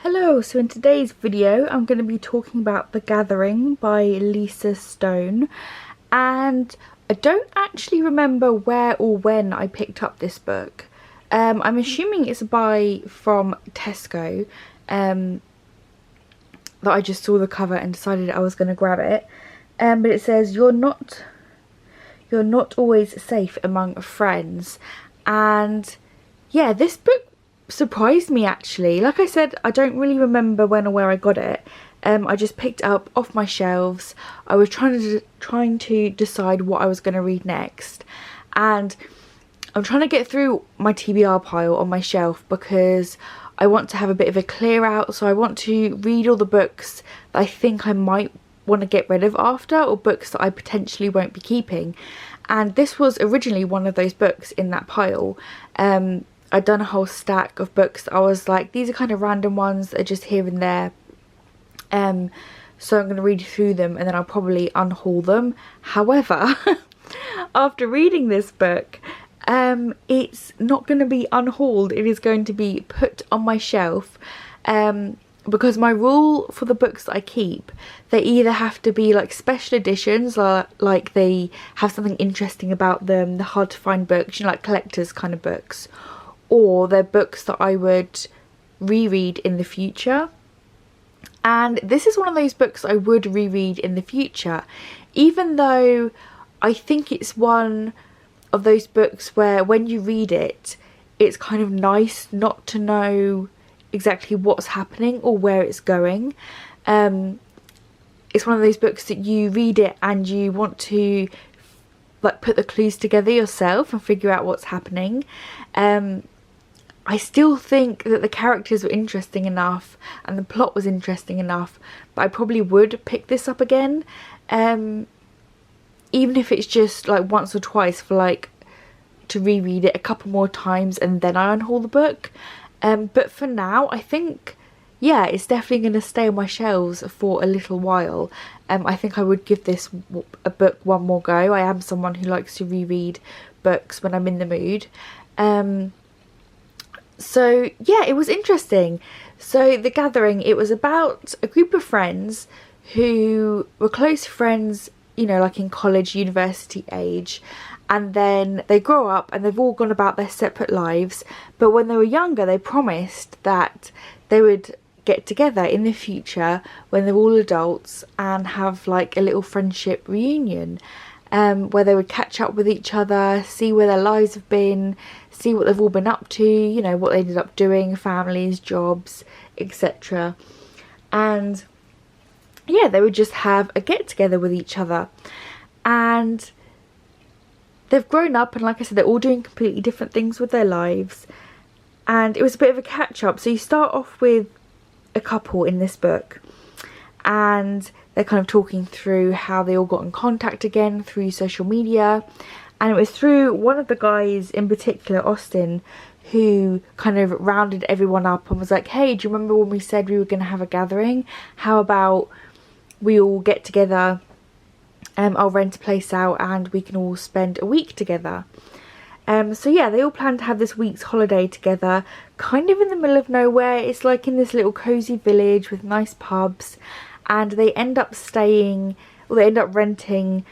Hello, so in today's video I'm going to be talking about The Gathering by Lisa Stone, and I don't actually remember where or when I picked up this book. I'm assuming it's a buy from Tesco, that I just saw the cover and decided I was going to grab it. But it says you're not always safe among friends, and yeah, this book surprised me actually. Like I said, I don't really remember when or where I got it. I just picked it up off my shelves. I was trying to decide what I was going to read next, and I'm trying to get through my TBR pile on my shelf because I want to have a bit of a clear out. So I want to read all the books that I think I might want to get rid of after, or books that I potentially won't be keeping. And this was originally one of those books in that pile. I'd done a whole stack of books that I was like, these are kind of random ones that are just here and there. So I'm going to read through them and then I'll probably unhaul them. However, after reading this book, it's not going to be unhauled. It is going to be put on my shelf. Because my rule for the books that I keep, they either have to be like special editions, like they have something interesting about them, the hard to find books, you know, like collectors kind of books, or they're books that I would reread in the future. And this is one of those books I would reread in the future, even though I think it's one of those books where when you read it, it's kind of nice not to know exactly what's happening or where it's going. It's one of those books that you read it and you want to like put the clues together yourself and figure out what's happening. I still think that the characters were interesting enough and the plot was interesting enough that I probably would pick this up again, even if it's just like once or twice, for like to reread it a couple more times and then I unhaul the book. But for now, I think, yeah, it's definitely going to stay on my shelves for a little while. I think I would give this a book one more go. I am someone who likes to reread books when I'm in the mood. So yeah, it was interesting. So The Gathering, it was about a group of friends who were close friends, you know, like in college, university age. And then they grow up and they've all gone about their separate lives. But when they were younger, they promised that they would get together in the future when they're all adults and have like a little friendship reunion, where they would catch up with each other, see where their lives have been, see what they've all been up to, you know, what they ended up doing, families, jobs, etc. And yeah, they would just have a get together with each other. And they've grown up, and like I said, they're all doing completely different things with their lives, and it was a bit of a catch-up. So you start off with a couple in this book, and they're kind of talking through how they all got in contact again through social media. And it was through one of the guys in particular, Austin, who kind of rounded everyone up and was like, hey, do you remember when we said we were going to have a gathering? How about we all get together? I'll rent a place out and we can all spend a week together. So yeah, they all plan to have this week's holiday together, kind of in the middle of nowhere. It's like in this little cozy village with nice pubs, and they end up renting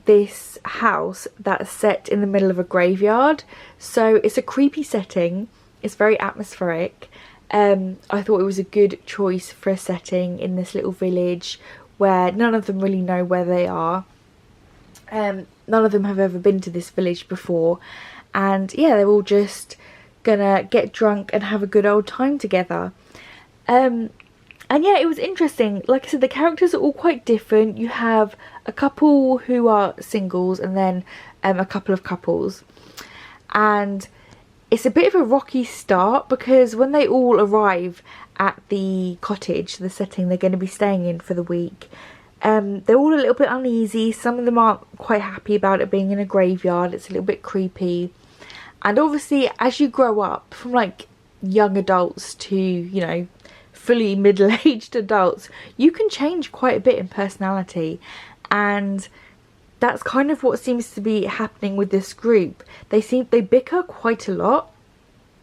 this house that's set in the middle of a graveyard. So it's a creepy setting, it's very atmospheric. I thought it was a good choice for a setting in this little village where none of them really know where they are. None of them have ever been to this village before, and yeah, they're all just gonna get drunk and have a good old time together. And yeah, it was interesting. Like I said, the characters are all quite different. You have a couple who are singles and then a couple of couples, and it's a bit of a rocky start because when they all arrive at the cottage, the setting they're going to be staying in for the week, they're all a little bit uneasy. Some of them aren't quite happy about it being in a graveyard. It's a little bit creepy. And obviously, as you grow up from like young adults to, you know, fully middle-aged adults, you can change quite a bit in personality, and that's kind of what seems to be happening with this group. They bicker quite a lot,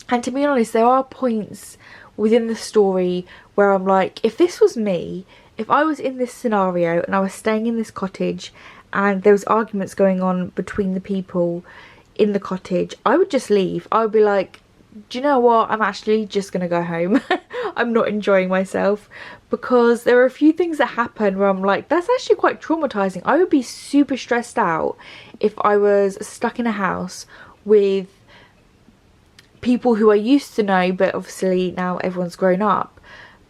and to be honest, there are points within the story where I'm like, if this was me, if I was in this scenario and I was staying in this cottage and there was arguments going on between the people in the cottage, I would just leave. I would be like, do you know what, I'm actually just gonna go home. I'm not enjoying myself, because there are a few things that happen where I'm like, that's actually quite traumatizing. I would be super stressed out if I was stuck in a house with people who I used to know, but obviously now everyone's grown up.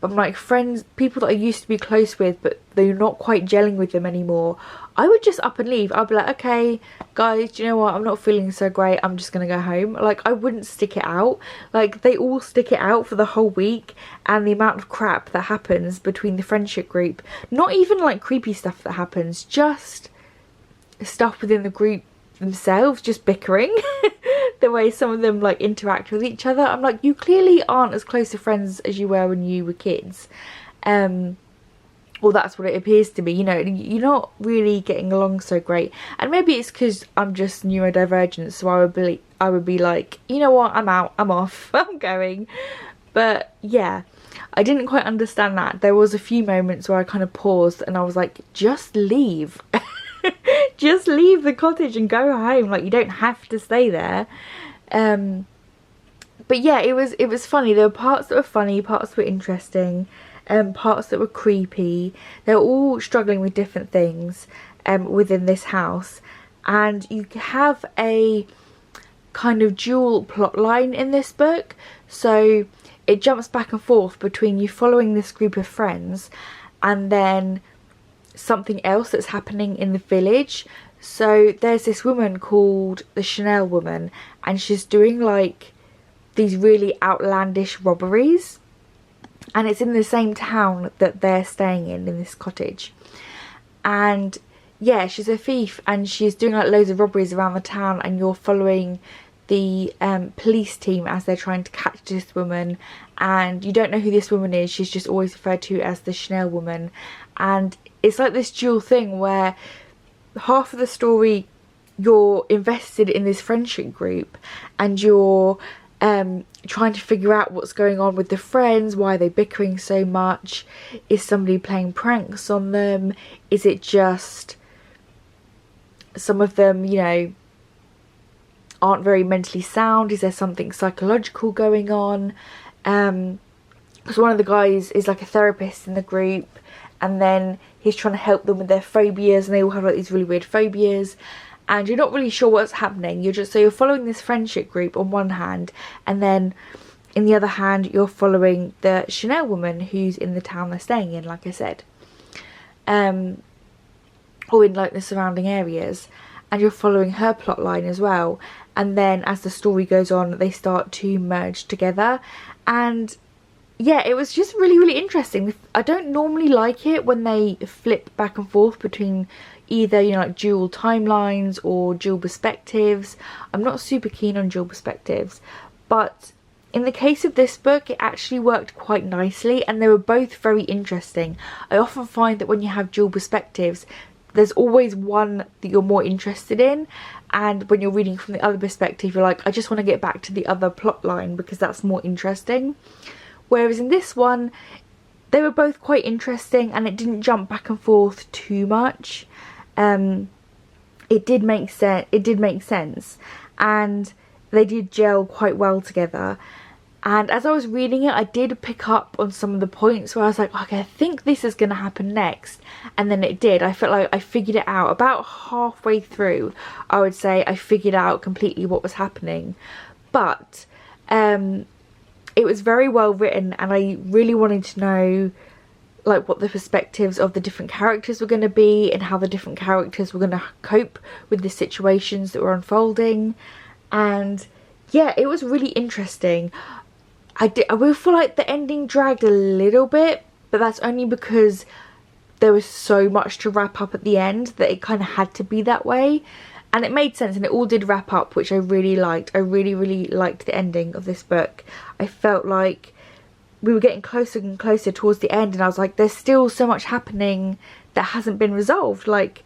I'm like, friends, people that I used to be close with, but they're not quite gelling with them anymore. I would just up and leave. I'd be like, okay, guys, do you know what? I'm not feeling so great. I'm just going to go home. Like, I wouldn't stick it out. Like, they all stick it out for the whole week. And the amount of crap that happens between the friendship group. Not even, like, creepy stuff that happens. Just stuff within the group themselves. Just bickering. The way some of them, like, interact with each other. I'm like, you clearly aren't as close to friends as you were when you were kids. Well, that's what it appears to be. You know, you're not really getting along so great. And maybe it's because I'm just neurodivergent, so I would be like, you know what, I'm out, I'm off, I'm going. But yeah, I didn't quite understand that. There was a few moments where I kind of paused and I was like, just leave. Just leave the cottage and go home. Like, you don't have to stay there. But yeah, it was funny. There were parts that were funny, parts that were interesting. Parts that were creepy. They're all struggling with different things within this house, and you have a kind of dual plot line in this book, so it jumps back and forth between you following this group of friends and then something else that's happening in the village. So there's this woman called the Chanel woman, and she's doing like these really outlandish robberies. And it's in the same town that they're staying in this cottage. And yeah, she's a thief and she's doing like loads of robberies around the town, and you're following the police team as they're trying to catch this woman. And you don't know who this woman is. She's just always referred to as the Chanel woman. And it's like this dual thing where half of the story you're invested in this friendship group and you're trying to figure out what's going on with the friends. Why are they bickering so much? Is somebody playing pranks on them? Is it just some of them, you know, aren't very mentally sound? Is there something psychological going on? Because one of the guys is like a therapist in the group, and then he's trying to help them with their phobias, and they all have like these really weird phobias. And you're not really sure what's happening. You're following this friendship group on one hand, and then in the other hand you're following the Chanel woman who's in the town they're staying in, like I said, or in like the surrounding areas, and you're following her plot line as well. And then as the story goes on, they start to merge together. And yeah, it was just really, really interesting. I don't normally like it when they flip back and forth between either, you know, like dual timelines or dual perspectives. I'm not super keen on dual perspectives, but in the case of this book, it actually worked quite nicely, and they were both very interesting. I often find that when you have dual perspectives, there's always one that you're more interested in, and when you're reading from the other perspective, you're like, I just want to get back to the other plot line because that's more interesting. Whereas in this one, they were both quite interesting and it didn't jump back and forth too much. It did make sense, and they did gel quite well together. And as I was reading it, I did pick up on some of the points where I was like, okay, I think this is going to happen next. And then it did. I felt like I figured it out. About halfway through, I would say I figured out completely what was happening. But it was very well written, and I really wanted to know like what the perspectives of the different characters were going to be, and how the different characters were going to cope with the situations that were unfolding. And yeah, it was really interesting. I will feel like the ending dragged a little bit, but that's only because there was so much to wrap up at the end that it kind of had to be that way. And it made sense, and it all did wrap up, which I really liked. I really, really liked the ending of this book. I felt like we were getting closer and closer towards the end, and I was like, there's still so much happening that hasn't been resolved. Like,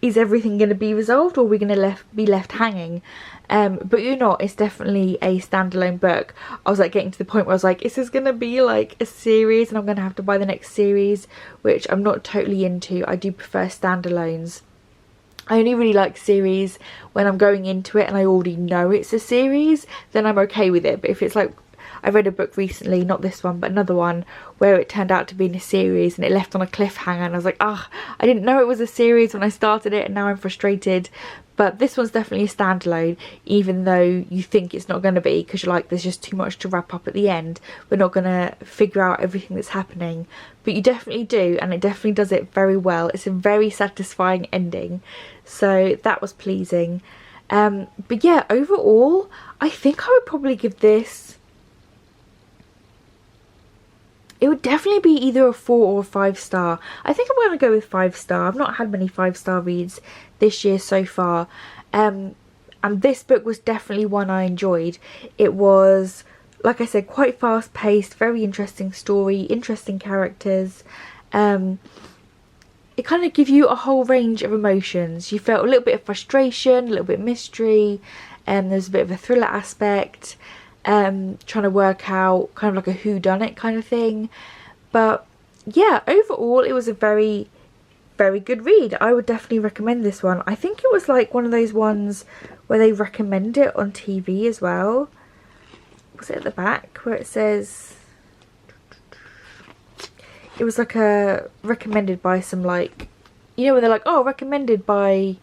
is everything going to be resolved, or are we going to be left hanging? But you're not. It's definitely a standalone book. I was like getting to the point where I was like, is this going to be like a series and I'm going to have to buy the next series, which I'm not totally into. I do prefer standalones. I only really like series when I'm going into it and I already know it's a series, then I'm okay with it. But if it's like, I read a book recently, not this one but another one, where it turned out to be in a series and it left on a cliffhanger, and I was like, ah, I didn't know it was a series when I started it and now I'm frustrated. But this one's definitely a standalone, even though you think it's not going to be, because you're like, there's just too much to wrap up at the end. We're not going to figure out everything that's happening. But you definitely do, and it definitely does it very well. It's a very satisfying ending. So that was pleasing. But yeah, overall, I think I would probably give this... It would definitely be either a 4 or a 5 star. I think I'm going to go with 5 star. I've not had many 5-star reads this year so far. And this book was definitely one I enjoyed. It was, like I said, quite fast paced, very interesting story, interesting characters. It kind of gives you a whole range of emotions. You felt a little bit of frustration, a little bit of mystery, and there's a bit of a thriller aspect. Trying to work out kind of like a whodunit kind of thing. But yeah, overall it was a very, very good read. I would definitely recommend this one. I think it was like one of those ones where they recommend it on TV as well. Was it at the back where it says... It was like a recommended by some, like, you know, when they're like, oh, recommended by...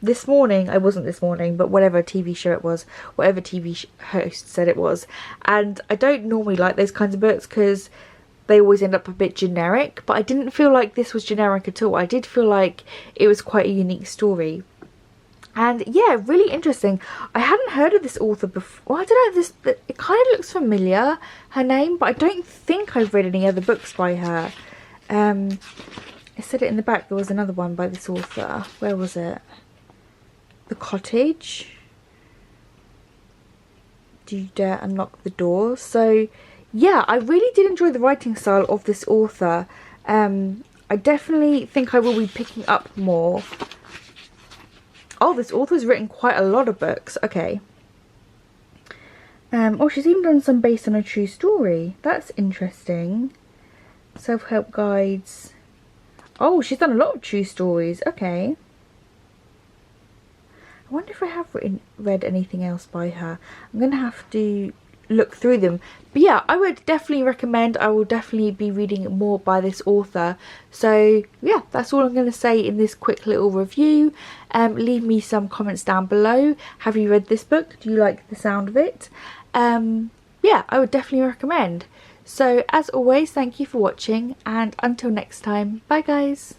This morning, I wasn't this morning, but whatever TV show it was, whatever TV host said it was. And I don't normally like those kinds of books because they always end up a bit generic, but I didn't feel like this was generic at all. I did feel like it was quite a unique story. And yeah, really interesting. I hadn't heard of this author before. Well, I don't know, it kind of looks familiar, her name, but I don't think I've read any other books by her. It said it in the back, there was another one by this author. Where was it? The Cottage. Do you dare unlock the door? So yeah, I really did enjoy the writing style of this author. I definitely think I will be picking up more. Oh, this author's written quite a lot of books. Okay. Oh, she's even done some based on a true story. That's interesting. Self-help guides. Oh, she's done a lot of true stories. Okay. I wonder if I have read anything else by her. I'm going to have to look through them. But yeah, I would definitely recommend. I will definitely be reading more by this author. So yeah, that's all I'm going to say in this quick little review. Leave me some comments down below. Have you read this book? Do you like the sound of it? Yeah, I would definitely recommend. So as always, thank you for watching, and until next time, bye guys.